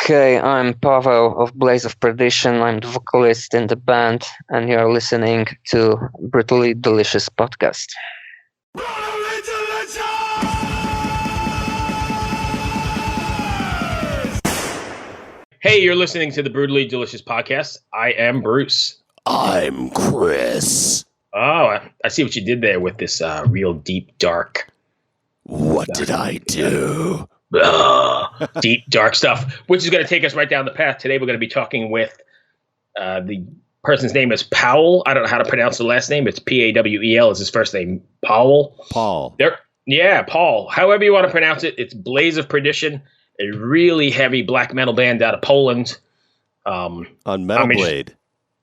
Okay, I'm Pawel of Blaze of Perdition. I'm the vocalist in the band, and you're listening to Brutally Delicious podcast. Hey, you're listening to the Brutally Delicious podcast. I am Bruce. I'm Chris. Oh, I see what you did there with this real deep, dark. What did I do? Deep, dark stuff, which is going to take us right down the path. Today, we're going to be talking with the person's name is Pawel. I don't know how to pronounce the last name. It's Pawel is his first name. Pawel. Paul. Yeah, Paul. However you want to pronounce it. It's Blaze of Perdition, a really heavy black metal band out of Poland. On Metal Blade.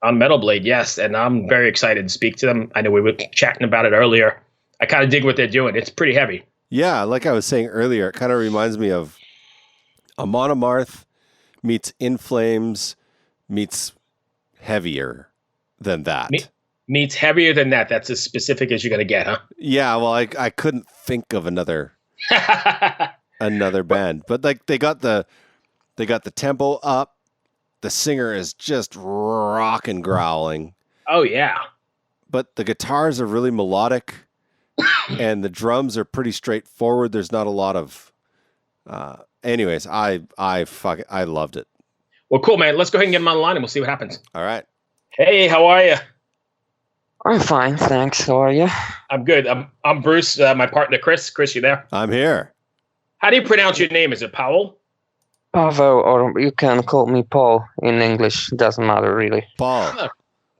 On Metal Blade, yes. And I'm very excited to speak to them. I know we were chatting about it earlier. I kind of dig what they're doing. It's pretty heavy. Yeah, like I was saying earlier, it kind of reminds me of a Monomarth meets In Flames meets heavier than that. Meets heavier than that. That's as specific as you're going to get, huh? Yeah, well, I couldn't think of another band, but like they got the tempo up. The singer is just rocking, growling. Oh yeah, but the guitars are really melodic. And the drums are pretty straightforward. There's not a lot of, anyways, I loved it. Well, cool, man. Let's go ahead and get them on the line and we'll see what happens. All right. Hey, how are you? I'm fine, thanks. How are you? I'm good. I'm Bruce, my partner, Chris. Chris, you there? I'm here. How do you pronounce your name? Is it Pawel? Pavel, or you can call me Paul in English. Doesn't matter, really. Paul.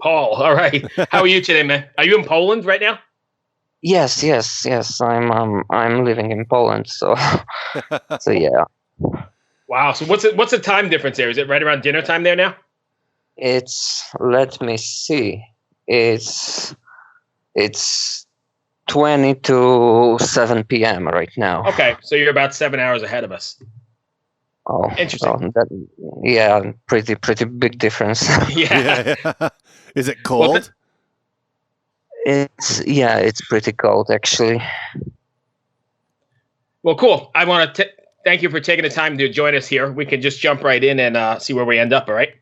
Paul. All right. How are you today, man? Are you in Poland right now? Yes. I'm living in Poland, so so yeah. Wow. So what's the time difference there? Is it right around dinner time there now? Let me see. It's 20 to 7 p.m. right now. Okay, so you're about 7 hours ahead of us. Oh, interesting. Pretty big difference. Yeah. Is it cold? It's pretty cold actually. Well, cool. I want to thank you for taking the time to join us here. We can just jump right in and see where we end up. All right.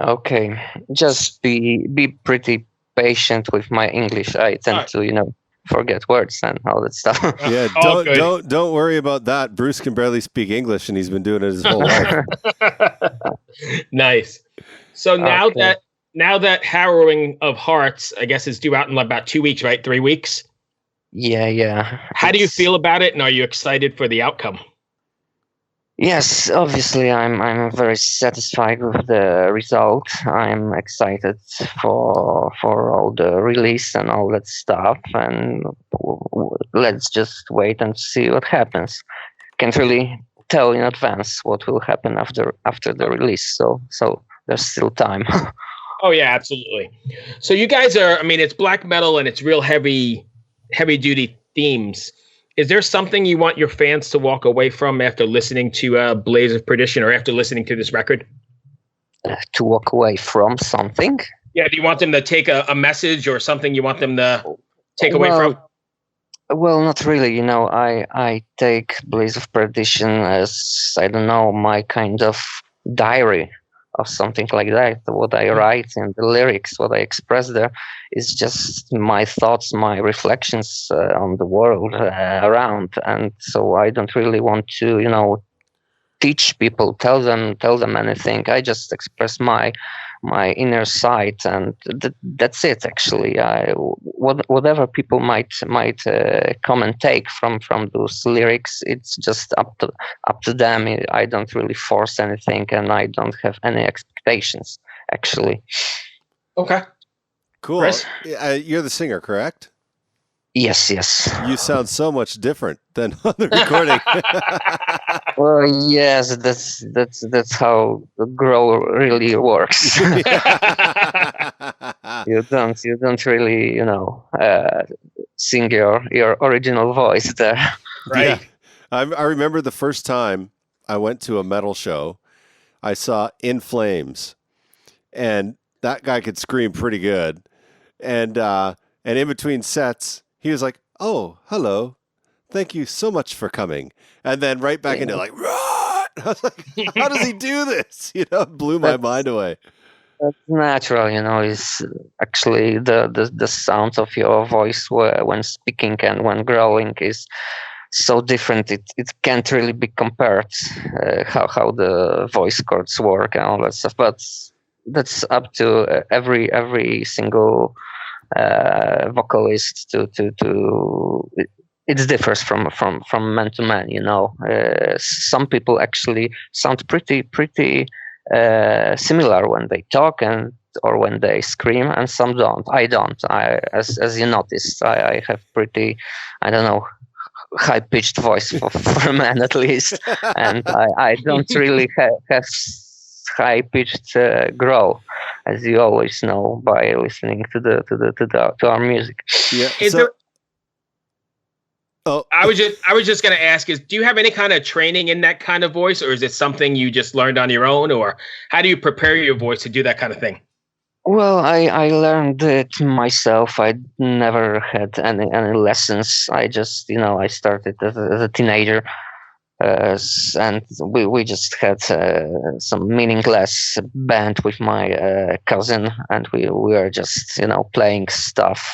Okay. Just be pretty patient with my English. I tend to, forget words and all that stuff. Yeah. Don't worry about that. Bruce can barely speak English, and he's been doing it his whole life. Nice. So now that Harrowing of Hearts, I guess, is due out in about 2 weeks, right? 3 weeks? Yeah. How do you feel about it, and are you excited for the outcome? Yes, obviously I'm very satisfied with the result. I'm excited for all the release and all that stuff, and let's just wait and see what happens. Can't really tell in advance what will happen after the release, so there's still time. Oh yeah, absolutely. So you guys it's black metal and it's real heavy duty themes. Is there something you want your fans to walk away from after listening to Blaze of Perdition or after listening to this record? To walk away from something? Yeah, do you want them to take a message or something you want them to take away from? Well, not really. I take Blaze of Perdition as, I don't know, my kind of diary or something like that. What I write in the lyrics, what I express there is just my thoughts, my reflections on the world around. And so I don't really want to, teach people, tell them anything. I just express my inner side, and that's it. Actually, whatever people might come and take from those lyrics, it's just up to them. I don't really force anything, and I don't have any expectations. Actually. Okay. Cool. Chris? You're the singer, correct? Yes. You sound so much different than on the recording. Well, yes, that's how the grow really works. You don't really, sing your original voice there. Right. Yeah. I remember the first time I went to a metal show, I saw In Flames, and that guy could scream pretty good. And in between sets, he was like, "Oh, hello. Thank you so much for coming." And then right back into like, "Rah!" I was like, how does he do this? You know, it blew my mind away. That's natural, you know. Is actually the sound of your voice when speaking and when growling is so different. It can't really be compared how the voice cords work and all that stuff. But that's up to every single vocalist to it differs from man to man, you know. Some people actually sound pretty similar when they talk and or when they scream, and some don't. I don't. As you noticed, I have pretty, I don't know, high pitched voice for a man at least, and I don't really have high pitched growl, as you always know by listening to our music. Yeah. I was just going to ask is, do you have any kind of training in that kind of voice, or is it something you just learned on your own, or how do you prepare your voice to do that kind of thing? Well, I learned it myself. I never had any lessons. I just, you know, I started as a teenager. And we just had some meaningless band with my cousin, and we were just, you know, playing stuff,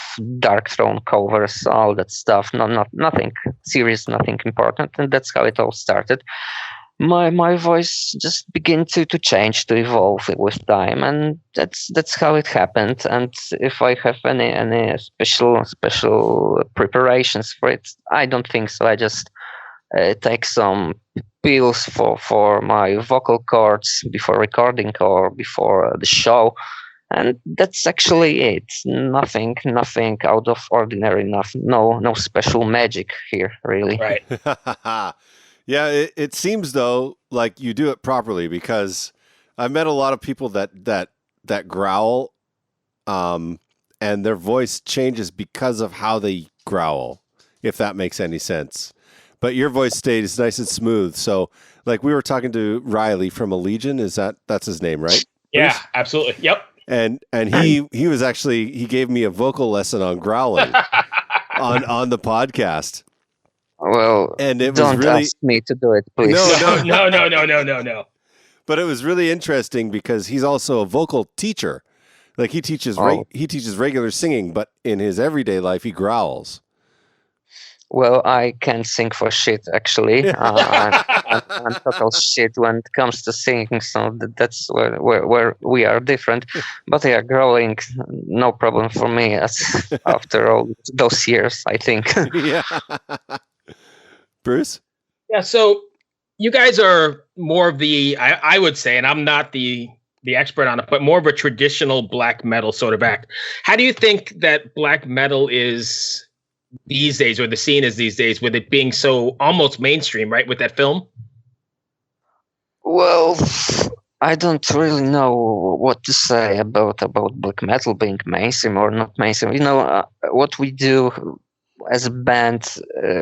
Dark Throne covers, all that stuff. Nothing serious, nothing important, and that's how it all started. My voice just began to change, to evolve with time, and that's how it happened. And if I have any special preparations for it, I don't think so. I just take some pills for my vocal cords before recording or before the show, and that's actually it. Nothing out of ordinary. No special magic here, really. Right. Yeah, it seems though like you do it properly, because I've met a lot of people that growl, and their voice changes because of how they growl, if that makes any sense. But your voice stays nice and smooth. So, like, we were talking to Riley from Allegiant. That's his name, right? Yeah, Bruce? absolutely. Yep. And he was actually, he gave me a vocal lesson on growling on the podcast. Well, and it don't was really, ask me to do it, please. No. But it was really interesting because he's also a vocal teacher. Like, he teaches he teaches regular singing, but in his everyday life he growls. Well, I can't sing for shit, actually. I'm total shit when it comes to singing, so that's where we are different. But yeah, growling, no problem for me after all those years, I think. Yeah. Bruce? Yeah, so you guys are more of the, I would say, and I'm not the expert on it, but more of a traditional black metal sort of act. How do you think that black metal is these days, or the scene is these days, with it being so almost mainstream, right, with that film? Well, I don't really know what to say about black metal being mainstream or not mainstream. You know, what we do as a band,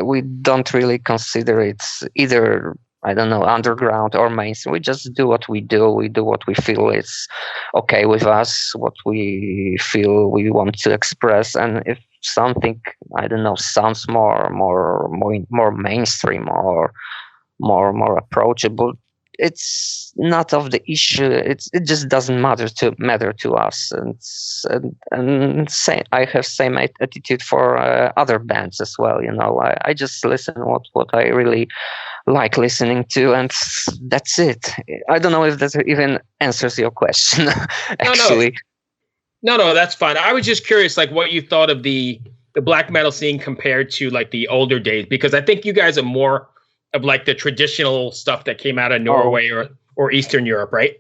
we don't really consider it either, I don't know, underground or mainstream. We just do what we do. We do what we feel is okay with us, what we feel we want to express. And if something, I don't know, sounds more mainstream or more approachable, it's not of the issue. It just doesn't matter to us. And I have same attitude for other bands as well. You know, I just listen what I really like listening to, and that's it. I don't know if that even answers your question. Actually, no, that's fine. I was just curious, like, what you thought of the black metal scene compared to like the older days, because I think you guys are more of like the traditional stuff that came out of Norway or Eastern Europe, right?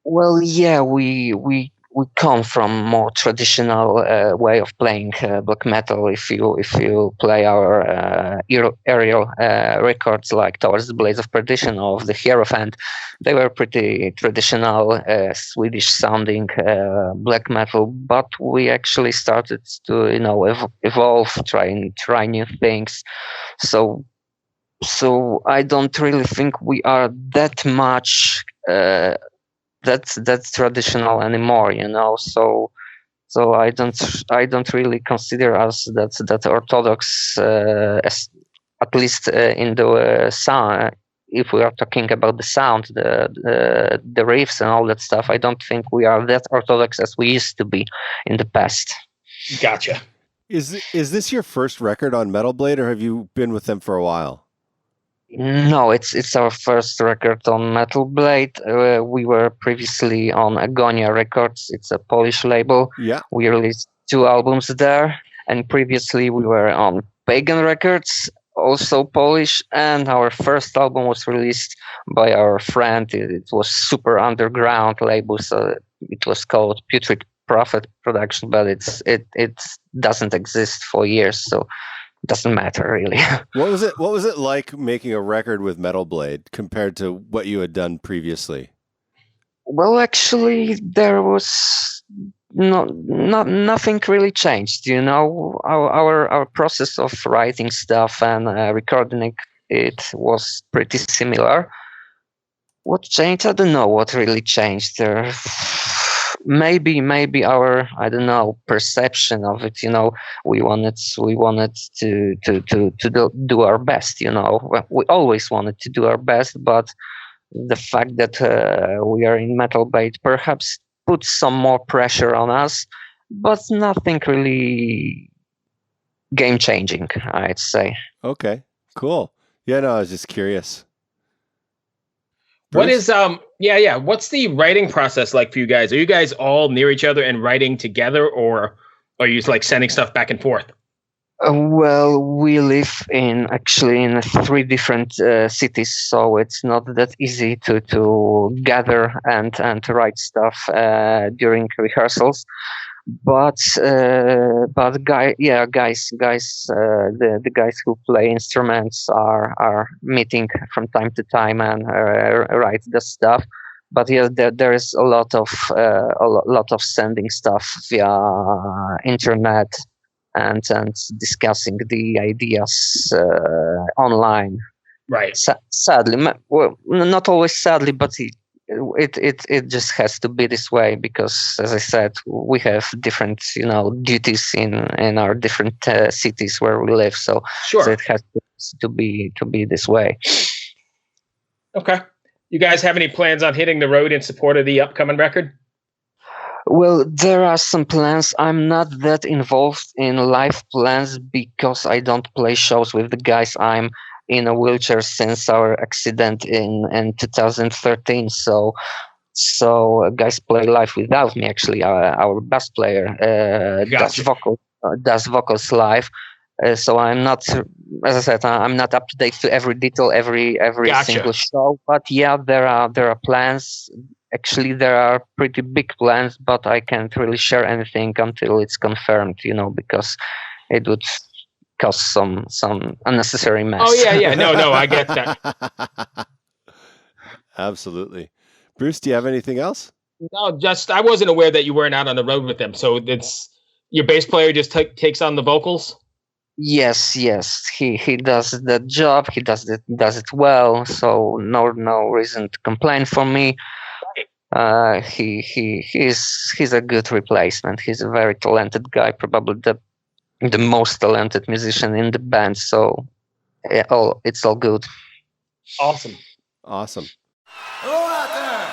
Well, yeah, we come from more traditional way of playing black metal. If you play our aerial records, like towards the Blaze of Perdition of the Harrowing, they were pretty traditional Swedish sounding black metal. But we actually started to, you know, evolve, try new things. So I don't really think we are that much that's traditional anymore, you know. So I don't really consider us that orthodox, as, at least in the sound, if we are talking about the sound, the riffs and all that stuff, I don't think we are that orthodox as we used to be in the past. Gotcha. Is this your first record on Metal Blade, or have you been with them for a while? No, it's our first record on Metal Blade. We were previously on Agonia Records. It's a Polish label. Yeah. We released 2 albums there, and previously we were on Pagan Records, also Polish, and our first album was released by our friend. It was super underground label, so it was called Putrid Prophet Production, but it doesn't exist for years, so it doesn't matter really. What was it like making a record with Metal Blade compared to what you had done previously? Well, actually, there was nothing really changed. Our process of writing stuff and recording it was pretty similar. What changed? I don't know what really changed there. Maybe our, I don't know, perception of it. We wanted to do our best. Well, we always wanted to do our best, but the fact that we are in Metal Blade perhaps put some more pressure on us, but nothing really game changing, I'd say. Okay, cool. Yeah, no, I was just curious. What Bruce? is what's the writing process like for you guys? Are you guys all near each other and writing together, or are you like sending stuff back and forth? Well, we live in 3 different cities, so it's not that easy to gather and write stuff during rehearsals. But guys, the guys who play instruments are meeting from time to time and write the stuff. But yeah, there is a lot of sending stuff via internet and discussing the ideas online. Right. Sadly, well, not always sadly, but it just has to be this way because, as I said, we have different duties in our different cities where we live. So it has to be this way. Okay. You guys have any plans on hitting the road in support of the upcoming record? Well, there are some plans. I'm not that involved in live plans because I don't play shows with the guys. I'm in a wheelchair since our accident in 2013. So guys play live without me. Actually, our bass player does vocals live. So I'm not, as I said, I'm not up to date to every detail, every single show. But yeah, there are plans. Actually, there are pretty big plans, but I can't really share anything until it's confirmed. Because it would cause some unnecessary mess. Oh yeah. No, I get that. Absolutely. Bruce, do you have anything else? No, just I wasn't aware that you weren't out on the road with them. So it's your bass player just takes on the vocals. Yes, he does that job. He does it well. So no reason to complain from me. He's a good replacement. He's a very talented guy, probably the most talented musician in the band. So it's all good. Awesome. Hello out there.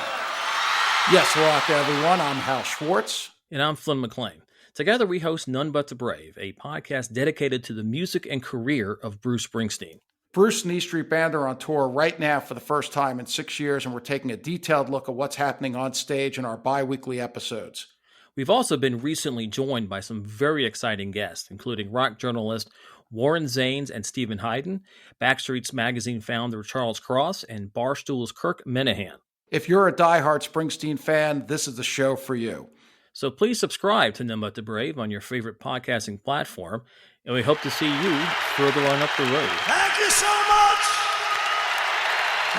Yes, hello out there, everyone. I'm Hal Schwartz. And I'm Flynn McLean. Together we host None But the Brave, a podcast dedicated to the music and career of Bruce Springsteen. Bruce and E Street Band are on tour right now for the first time in 6 years, and we're taking a detailed look at what's happening on stage in our bi-weekly episodes. We've also been recently joined by some very exciting guests, including rock journalist Warren Zanes and Stephen Hayden, Backstreet's Magazine founder Charles Cross, and Barstool's Kirk Minahan. If you're a diehard Springsteen fan, this is the show for you. So please subscribe to None But the Brave on your favorite podcasting platform, and we hope to see you further on up the road. Thank you so much.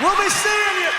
We'll be seeing you.